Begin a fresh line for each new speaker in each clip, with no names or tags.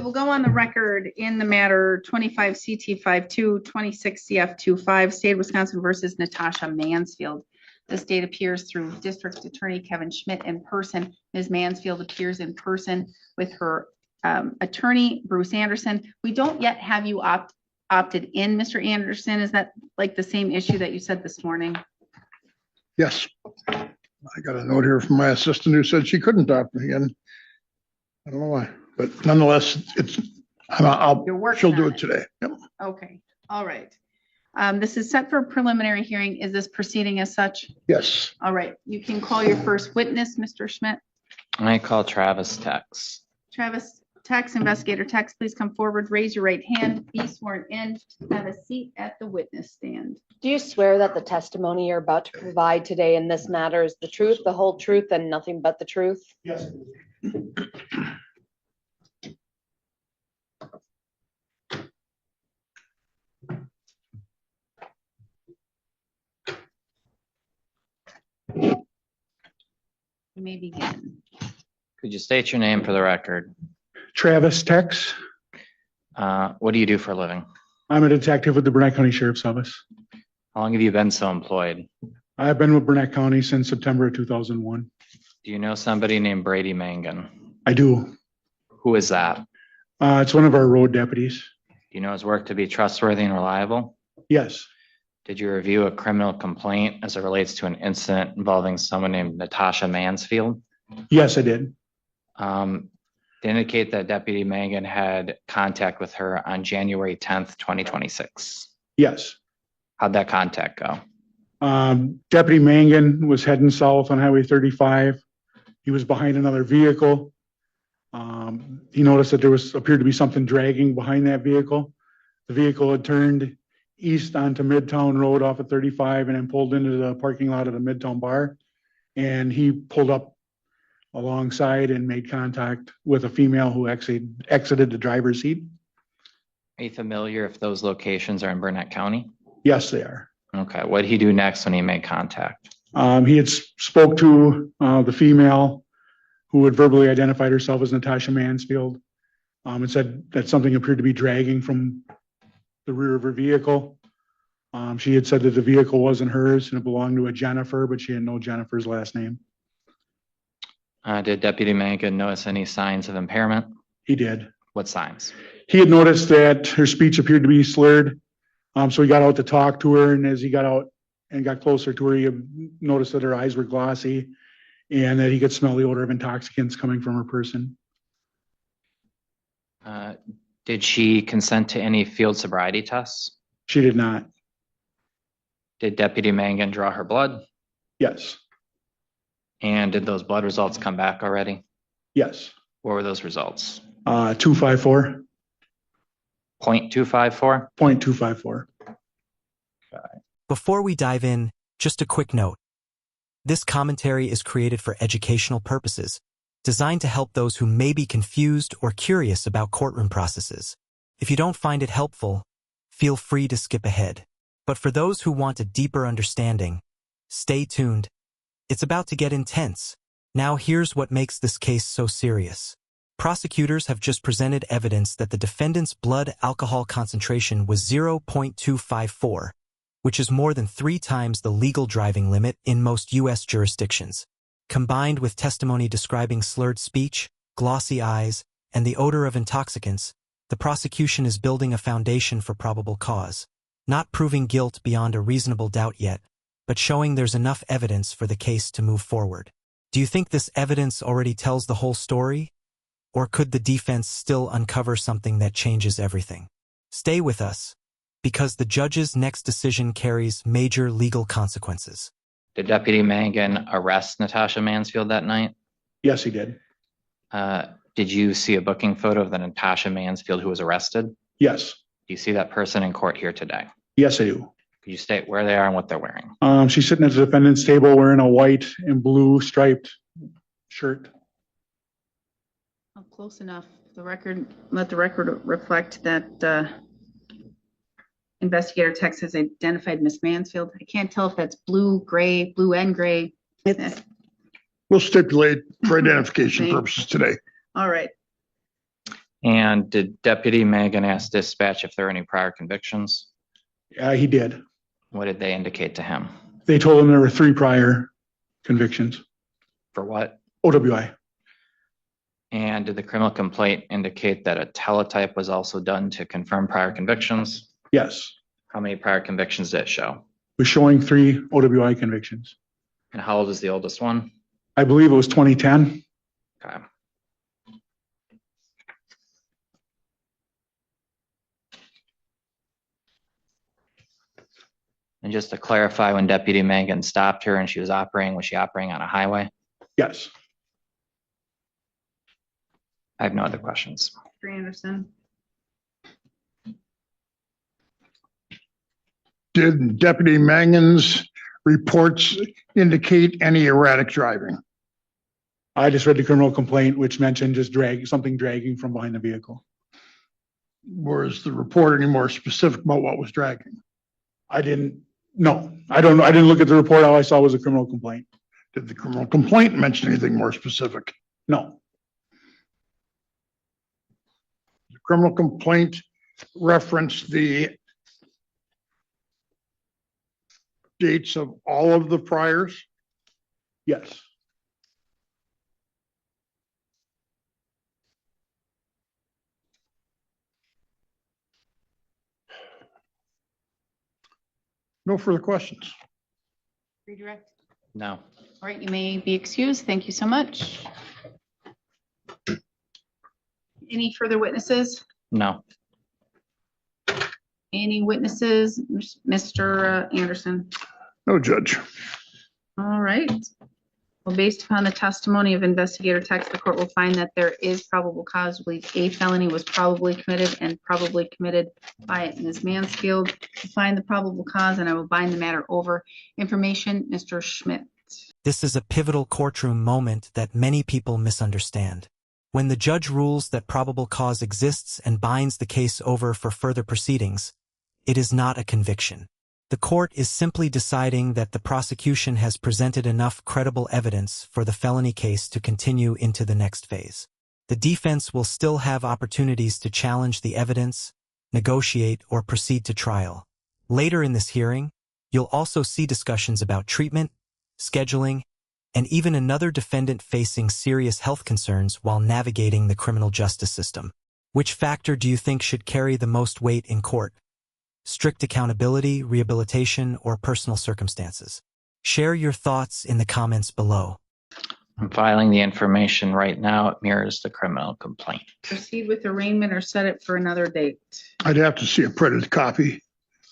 we'll go on the record in the matter 25 CT 52 26 CF 25 State of Wisconsin versus Natasha Mansfield. The state appears through District Attorney Kevin Schmidt in person. Ms. Mansfield appears in person with her attorney, Bruce Anderson. We don't yet have you opted in, Mr. Anderson. Is that like the same issue that you said this morning?
Yes. I got a note here from my assistant who said she couldn't opt me in. I don't know why, but nonetheless, she'll do it today. Yep.
Okay. All right. This is set for a preliminary hearing. Is this proceeding as such?
Yes.
All right. You can call your first witness, Mr. Schmidt.
I call Travis Tex.
Travis Tex, investigator Tex, please come forward. Raise your right hand. Be sworn in. Have a seat at the witness stand.
Do you swear that the testimony you're about to provide today in this matter is the truth, the whole truth, and nothing but the truth?
Yes.
You may begin.
Could you state your name for the record?
Travis Tex.
What do you do for a living?
I'm a detective with the Burnett County Sheriff's Office.
How long have you been so employed?
I've been with Burnett County since September of 2001.
Do you know somebody named Brady Mangan?
I do.
Who is that?
It's one of our road deputies.
Do you know his work to be trustworthy and reliable?
Yes.
Did you review a criminal complaint as it relates to an incident involving someone named Natasha Mansfield?
Yes, I did.
To indicate that Deputy Mangan had contact with her on January 10th, 2026.
Yes.
How'd that contact go?
Deputy Mangan was heading south on Highway 35. He was behind another vehicle. He noticed that there appeared to be something dragging behind that vehicle. The vehicle had turned east onto Midtown Road off of 35 and then pulled into the parking lot of the Midtown Bar. And he pulled up alongside and made contact with a female who exited the driver's seat.
Are you familiar if those locations are in Burnett County?
Yes, they are.
Okay, what did he do next when he made contact?
He had spoke to the female who had verbally identified herself as Natasha Mansfield and said that something appeared to be dragging from the rear of her vehicle. She had said that the vehicle wasn't hers and it belonged to a Jennifer, but she didn't know Jennifer's last name.
Did Deputy Mangan notice any signs of impairment?
He did.
What signs?
He had noticed that her speech appeared to be slurred. So he got out to talk to her, and as he got out and got closer to her, he noticed that her eyes were glossy and that he could smell the odor of intoxicants coming from her person.
Did she consent to any field sobriety tests?
She did not.
Did Deputy Mangan draw her blood?
Yes.
And did those blood results come back already?
Yes.
What were those results?
254.
0.254?
0.254.
Before we dive in, just a quick note. This commentary is created for educational purposes, designed to help those who may be confused or curious about courtroom processes. If you don't find it helpful, feel free to skip ahead. But for those who want a deeper understanding, stay tuned. It's about to get intense. Now here's what makes this case so serious. Prosecutors have just presented evidence that the defendant's blood alcohol concentration was 0.254, which is more than 3 times the legal driving limit in most U.S. jurisdictions. Combined with testimony describing slurred speech, glossy eyes, and the odor of intoxicants, the prosecution is building a foundation for probable cause, not proving guilt beyond a reasonable doubt yet, but showing there's enough evidence for the case to move forward. Do you think this evidence already tells the whole story? Or could the defense still uncover something that changes everything? Stay with us, because the judge's next decision carries major legal consequences.
Did Deputy Mangan arrest Natasha Mansfield that night?
Yes, he did.
Did you see a booking photo of the Natasha Mansfield who was arrested?
Yes.
Do you see that person in court here today?
Yes, I do.
Could you state where they are and what they're wearing?
She's sitting at the defendant's table wearing a white and blue striped shirt.
Oh, close enough. Let the record reflect that investigator Tex has identified Miss Mansfield. I can't tell if that's blue and gray.
We'll stipulate for identification purposes today.
All right.
And did Deputy Mangan ask dispatch if there are any prior convictions?
He did.
What did they indicate to him?
They told him there were 3 prior convictions,
For what?
OWI.
And did the criminal complaint indicate that a teletype was also done to confirm prior convictions?
Yes.
How many prior convictions did it show?
Was showing 3 OWI convictions.
And how old is the oldest one?
I believe it was 2010.
Okay. And just to clarify, when Deputy Mangan stopped her and she was operating, was she operating on a highway?
Yes.
I have no other questions.
Mr. Anderson.
Did Deputy Mangan's reports indicate any erratic driving?
I just read the criminal complaint, which mentioned just something dragging from behind the vehicle.
Was the report any more specific about what was dragging?
I didn't know. I don't know. I didn't look at the report. All I saw was a criminal complaint.
Did the criminal complaint mention anything more specific?
No.
The criminal complaint referenced the dates of all of the priors?
Yes.
No further questions.
Redirect.
No.
All right, you may be excused. Thank you so much. Any further witnesses?
No.
Any witnesses? Mr. Anderson?
No, Judge.
All right. Well, based upon the testimony of Investigator Tex, the court will find that there is probable cause to believe a felony was probably committed and probably committed by Ms. Mansfield. To find the probable cause, and I will bind the matter over. Information, Mr. Schmidt.
This is a pivotal courtroom moment that many people misunderstand. When the judge rules that probable cause exists and binds the case over for further proceedings, it is not a conviction. The court is simply deciding that the prosecution has presented enough credible evidence for the felony case to continue into the next phase. The defense will still have opportunities to challenge the evidence, negotiate, or proceed to trial. Later in this hearing, you'll also see discussions about treatment, scheduling, and even another defendant facing serious health concerns while navigating the criminal justice system. Which factor do you think should carry the most weight in court? Strict accountability, rehabilitation, or personal circumstances? Share your thoughts in the comments below.
I'm filing the information right now. It mirrors the criminal complaint.
Proceed with arraignment or set it for another date.
I'd have to see a printed copy.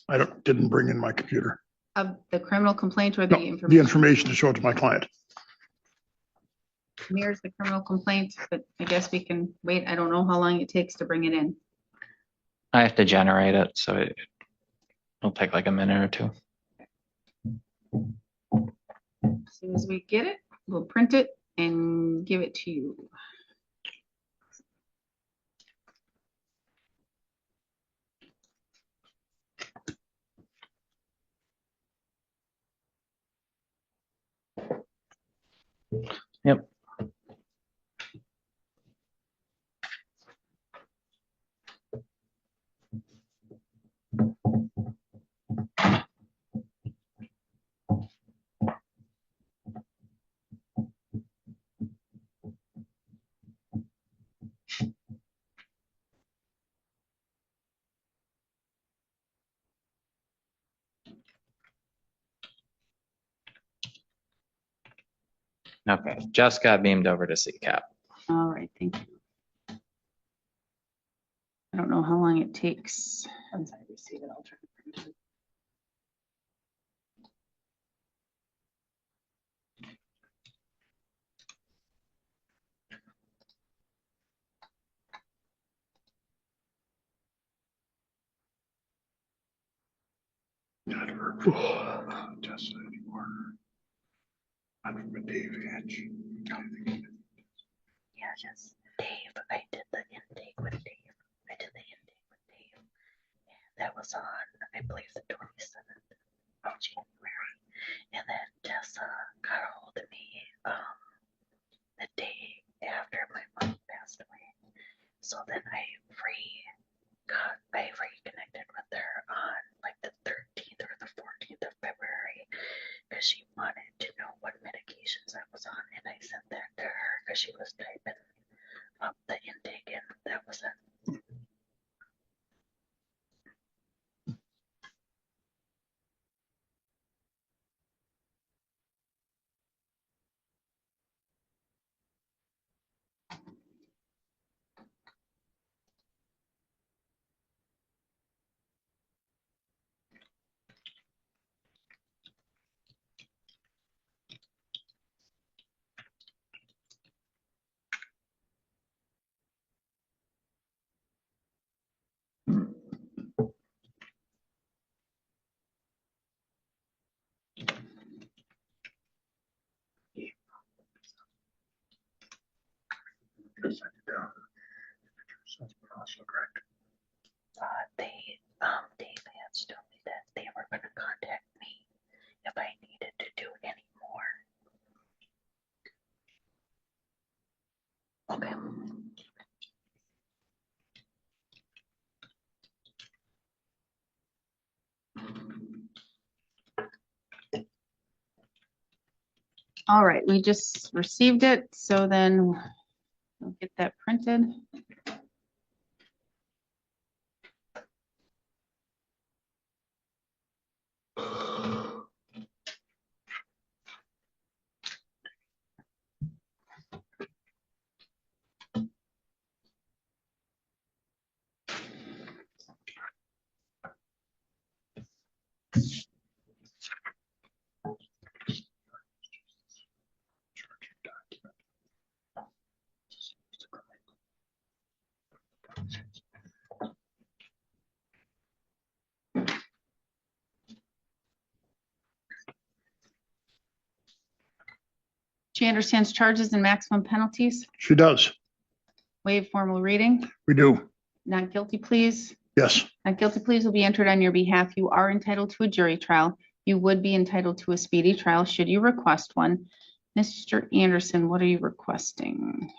I didn't bring in my computer.
Of the criminal complaint or the
No, the
information?
information to show it to my client.
Mirrors the criminal complaint, but I guess we can wait. I don't know how long it takes to bring it in.
I have to generate it, so it'll take like a minute or two.
As soon as we get it, we'll print it and give it to you.
Yep. Okay, just got beamed over to CCAP.
All right, thank you. I don't know how long it takes. Once I receive it, I'll try to print it.
Not for approval. Just anymore. Not from a Dave Hatch.
Yeah, just Dave. I did the intake with Dave. And that was on, I believe, the 27th of January. And then Tessa got a hold of me the day after my mom passed away. So then I I reconnected with her on like the 13th or the 14th of February because she wanted to know what medications I was on, and I sent that to her because she was typing up the intake, and that was it. They had told me that they were going to contact me if I needed to do any more. Okay.
All right, we just received it, so then we'll get that printed. She understands charges and maximum penalties.
She does.
Waive formal reading.
We do.
Not guilty pleas.
Yes.
Not guilty pleas will be entered on your behalf. You are entitled to a jury trial. You would be entitled to a speedy trial should you request one. Mr. Anderson, what are you requesting?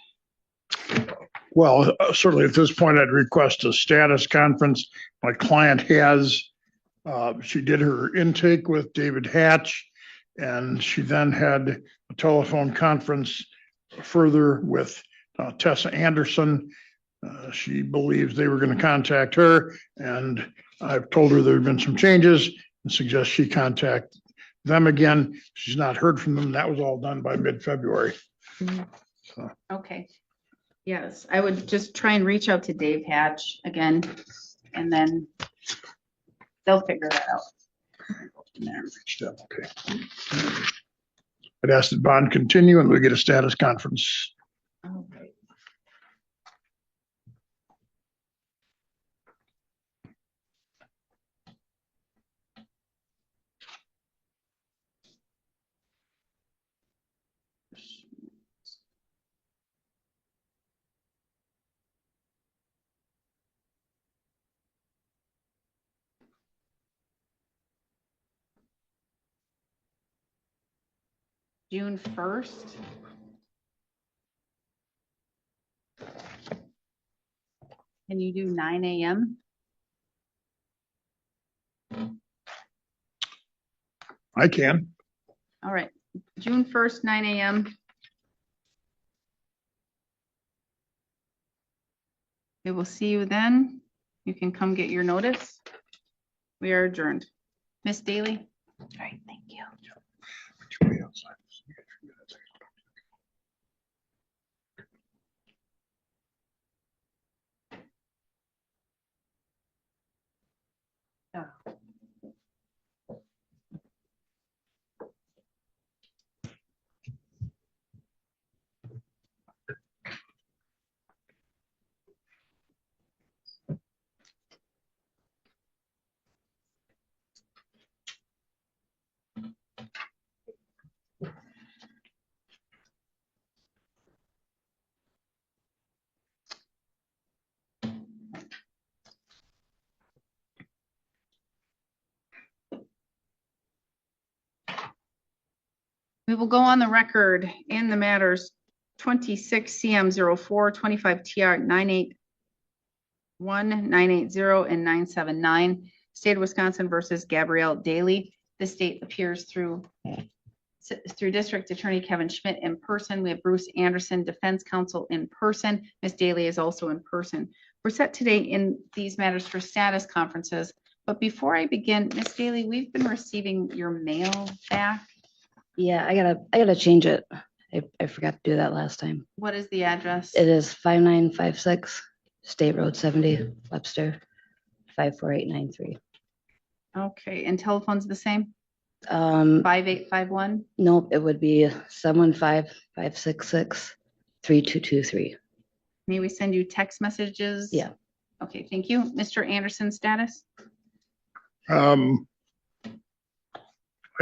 Well, certainly at this point, I'd request a status conference. My client has, she did her intake with David Hatch, and she then had a telephone conference further with Tessa Anderson. She believes they were going to contact her, and I've told her there have been some changes and suggest she contact them again. She's not heard from them. That was all done by mid-February. So,
Okay. Yes, I would just try and reach out to Dave Hatch again, and then they'll figure that out.
okay. I'd ask that bond continue and we get a status conference.
Okay. June 1st. Can you do 9 a.m.?
I can.
All right, June 1st, 9 a.m. We will see you then. You can come get your notice. We are adjourned. Miss Daly?
All right, thank you.
We will go on the record in the matters 26 CM 04, 25 TR 98 980 and 979. State of Wisconsin versus Gabrielle Daly. The state appears through District Attorney Kevin Schmidt in person. We have Bruce Anderson, Defense Counsel in person. Ms. Daly is also in person. We're set today in these matters for status conferences. But before I begin, Ms. Daly, we've been receiving your mail back.
Yeah, I gotta change it. I forgot to do that last time.
What is the address?
It is 5956 State Road 70, Webster, 54893.
Okay, and telephone's the same?
Um,
5851?
nope, it would be 715-566-3223.
May we send you text messages?
Yeah.
Okay, thank you. Mr. Anderson status?
I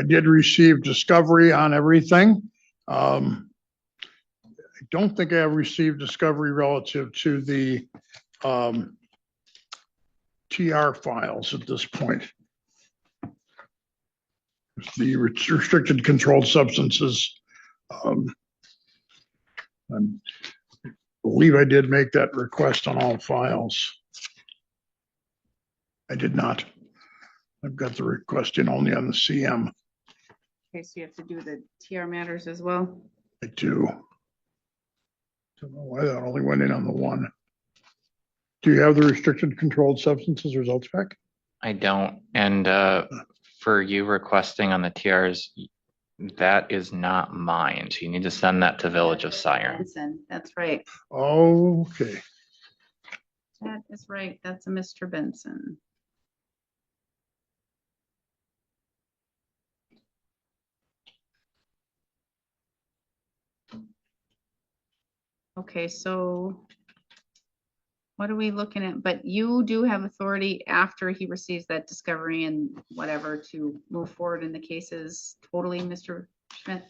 did receive discovery on everything. I don't think I have received discovery relative to the TR files at this point. The restricted controlled substances. I believe I did make that request on all files. I did not. I've got the request in only on the CM.
Okay, so you have to do the TR matters as well.
I do. Don't know why that only went in on the one. Do you have the restricted controlled substances results back?
I don't. And for you requesting on the TRs, that is not mine. So you need to send that to Village of Siren.
Benson, that's right.
Okay.
That is right. That's a Mr. Benson. Okay, so what are we looking at? But you do have authority after he receives that discovery and whatever to move forward in the cases totally, Mr. Schmidt?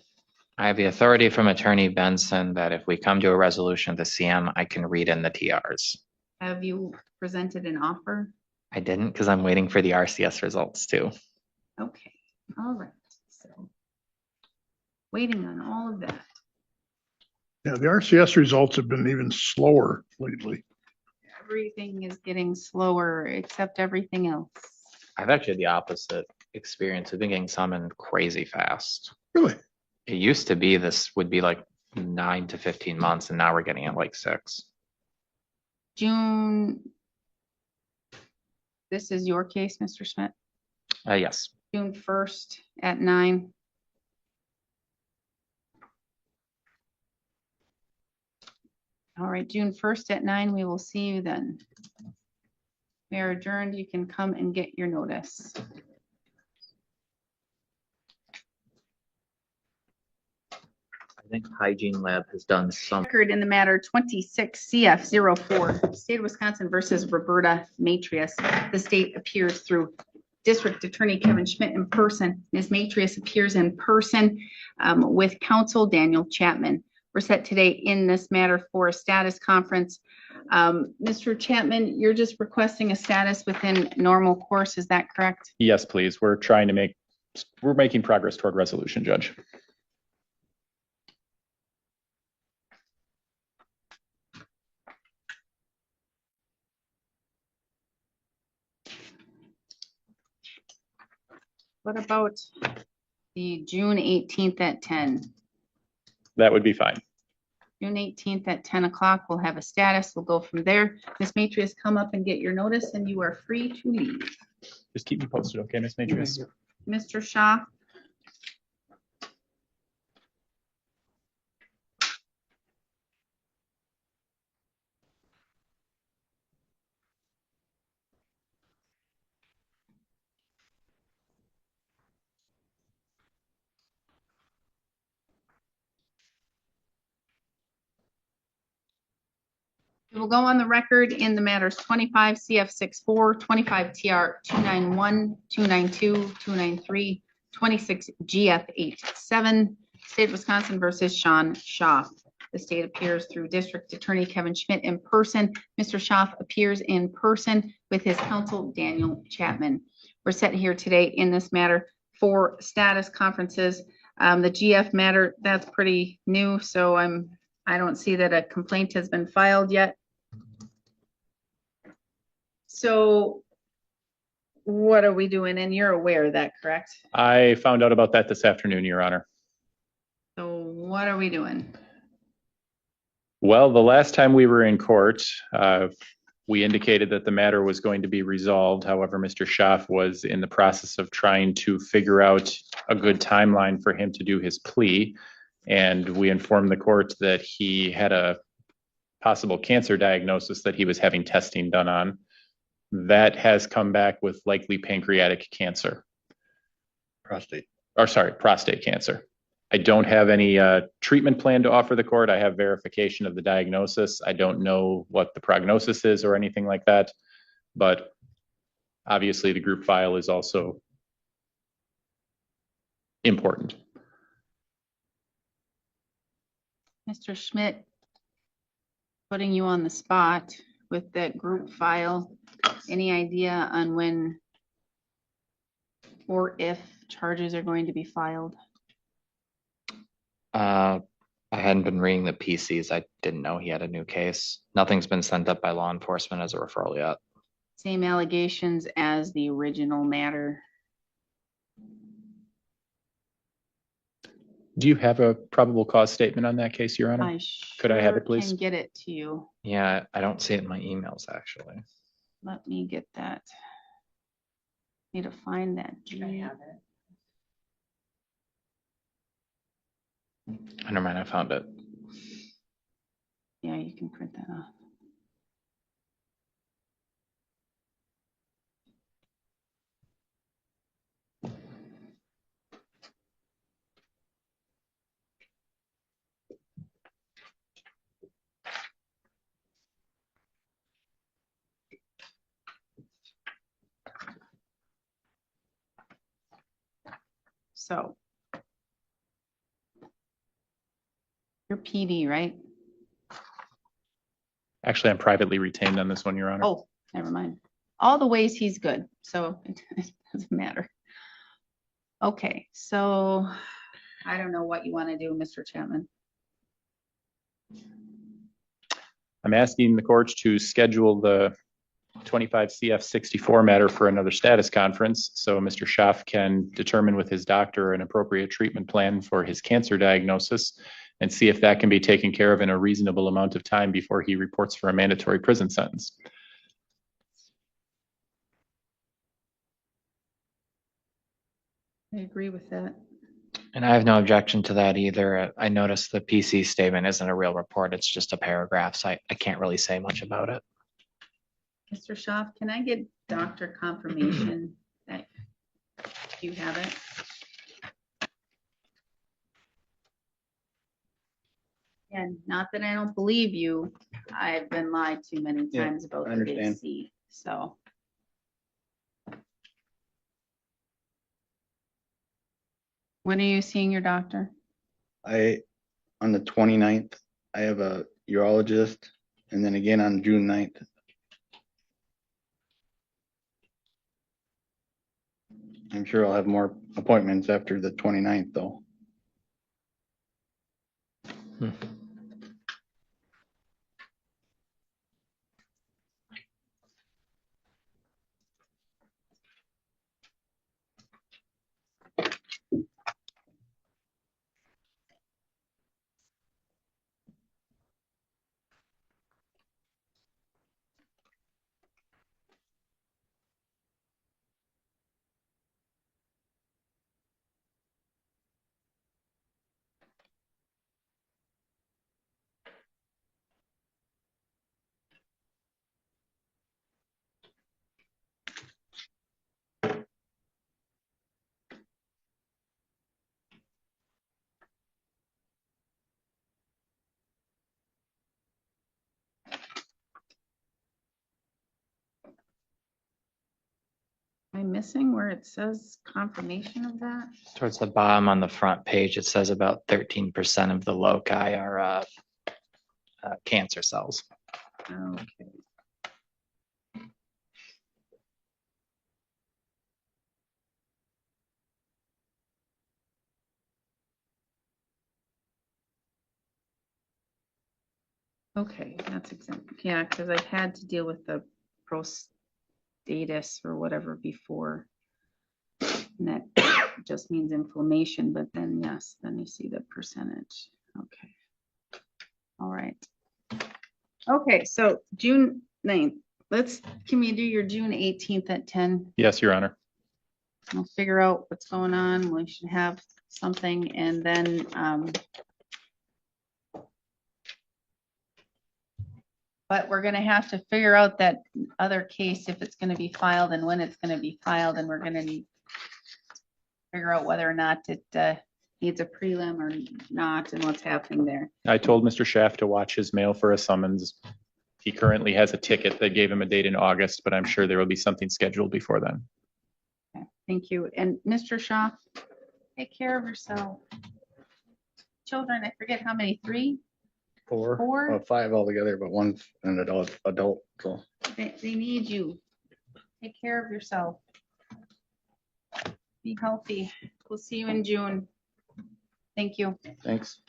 I have the authority from Attorney Benson that if we come to a resolution of the CM, I can read in the TRs.
Have you presented an offer?
I didn't because I'm waiting for the RCS results too.
Okay, all right. So waiting on all of that.
Yeah, the RCS results have been even slower lately.
Everything is getting slower except everything else.
I've actually had the opposite experience. We've been getting some in crazy fast.
Really?
It used to be this would be like 9 to 15 months, and now we're getting it like 6.
June. This is your case, Mr. Schmidt?
Yes.
June 1st at 9. All right, June 1st at 9, we will see you then. We are adjourned. You can come and get your notice.
I think Hygiene Lab has done some.
Record in the matter 26 CF04, State of Wisconsin versus Roberta Matrius. The state appears through District Attorney Kevin Schmidt in person. Ms. Matrius appears in person with counsel Daniel Chapman. We're set today in this matter for a status conference. Mr. Chapman, you're just requesting a status within normal course, is that correct?
Yes, please. We're making progress toward resolution, Judge.
What about the June 18th at 10?
That would be fine.
June 18th at 10 o'clock, we'll have a status. We'll go from there. Ms. Matrius, come up and get your notice and you are free to leave.
Just keep me posted, okay, Ms. Matrius?
Mr. Shaw? We will go on the record in the matters 25 CF64, 25 TR 291, 292, 293, 26 GF87, State of Wisconsin versus Sean Schaaf. The state appears through District Attorney Kevin Schmidt in person. Mr. Schaaf appears in person with his counsel Daniel Chapman. We're set here today in this matter for status conferences. The GF matter, that's pretty new, so I don't see that a complaint has been filed yet. So what are we doing? And you're aware of that, correct?
I found out about that this afternoon, Your Honor.
So what are we doing?
Well, the last time we were in court, we indicated that the matter was going to be resolved. However, Mr. Schaaf was in the process of trying to figure out a good timeline for him to do his plea. And we informed the court that he had a possible cancer diagnosis that he was having testing done on. That has come back with likely pancreatic cancer. Prostate cancer. I don't have any treatment plan to offer the court. I have verification of the diagnosis. I don't know what the prognosis is or anything like that. But obviously the group file is also important.
Mr. Schmidt, putting you on the spot with that group file, any idea on when or if charges are going to be filed?
I hadn't been reading the PCs. I didn't know he had a new case. Nothing's been sent up by law enforcement as a referral yet.
Same allegations as the original matter.
Do you have a probable cause statement on that case, Your Honor?
I
Could I have it,
sure
please?
can get it to you.
Yeah, I don't see it in my emails, actually.
Let me get that. Need to find that.
Never mind, I found it.
Yeah, you can print that off. So you're PD, right?
Actually, I'm privately retained on this one, Your Honor.
Oh, never mind. All the ways he's good, so it doesn't matter. Okay, so I don't know what you want to do, Mr. Chapman.
I'm asking the court to schedule the 25 CF 64 matter for another status conference so Mr. Schaaf can determine with his doctor an appropriate treatment plan for his cancer diagnosis and see if that can be taken care of in a reasonable amount of time before he reports for a mandatory prison sentence.
I agree with that.
And I have no objection to that either. I noticed the PC statement isn't a real report. It's just a paragraph, so I can't really say much about it.
Mr. Schaaf, can I get doctor confirmation that you have it? And not that I don't believe you, I've been lied to many
Yeah,
times about
I
the
understand.
big C, so. When are you seeing your doctor?
On the 29th, I have a urologist, and then again on June 9th. I'm sure I'll have more appointments after the 29th, though.
Am I missing where it says confirmation of that?
Towards the bottom on the front page, it says about 13% of the loci are cancer cells.
Okay. Okay, that's exempt. Yeah, because I've had to deal with the status or whatever before. And that just means inflammation, but then yes, then you see the percentage. Okay. All right. Okay, so June 9th. Can we do your June 18th at 10?
Yes, Your Honor.
We'll figure out what's going on. We should have something and then, but we're gonna have to figure out that other case, if it's gonna be filed and when it's gonna be filed, and we're gonna need to figure out whether or not it needs a prelim or not and what's happening there.
I told Mr. Schaff to watch his mail for a summons. He currently has a ticket that gave him a date in August, but I'm sure there will be something scheduled before then.
Okay, thank you. And Mr. Shaw, take care of yourself. Children, I forget how many, 3?
Four?
Four?
Well, 5 altogether, but one's an adult, so.
They need you. Take care of yourself. Be healthy. We'll see you in June. Thank you.
Thanks.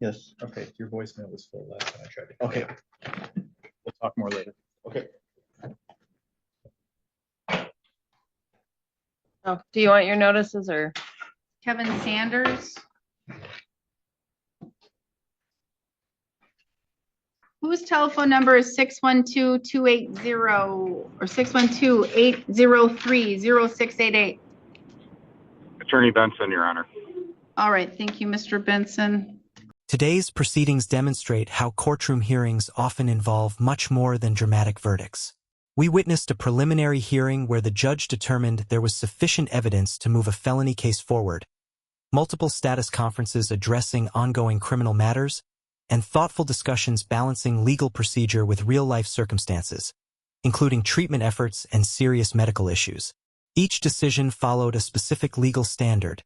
Yes.
Okay, your voicemail was full last time I tried to.
Okay.
We'll talk more later.
Okay.
Oh, do you want your notices or?
Kevin Sanders. Whose telephone number is 612-280 or 612-803-0688?
Attorney Benson, Your Honor.
All right, thank you, Mr. Benson.
Today's proceedings demonstrate how courtroom hearings often involve much more than dramatic verdicts. We witnessed a preliminary hearing where the judge determined there was sufficient evidence to move a felony case forward, multiple status conferences addressing ongoing criminal matters, and thoughtful discussions balancing legal procedure with real-life circumstances, including treatment efforts and serious medical issues. Each decision followed a specific legal standard,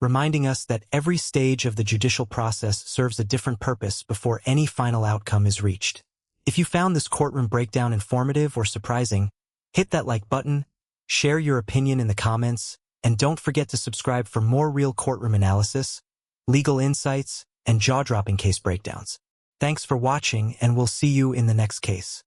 reminding us that every stage of the judicial process serves a different purpose before any final outcome is reached. If you found this courtroom breakdown informative or surprising, hit that like button, share your opinion in the comments, and don't forget to subscribe for more real courtroom analysis, legal insights, and jaw-dropping case breakdowns. Thanks for watching, and we'll see you in the next case.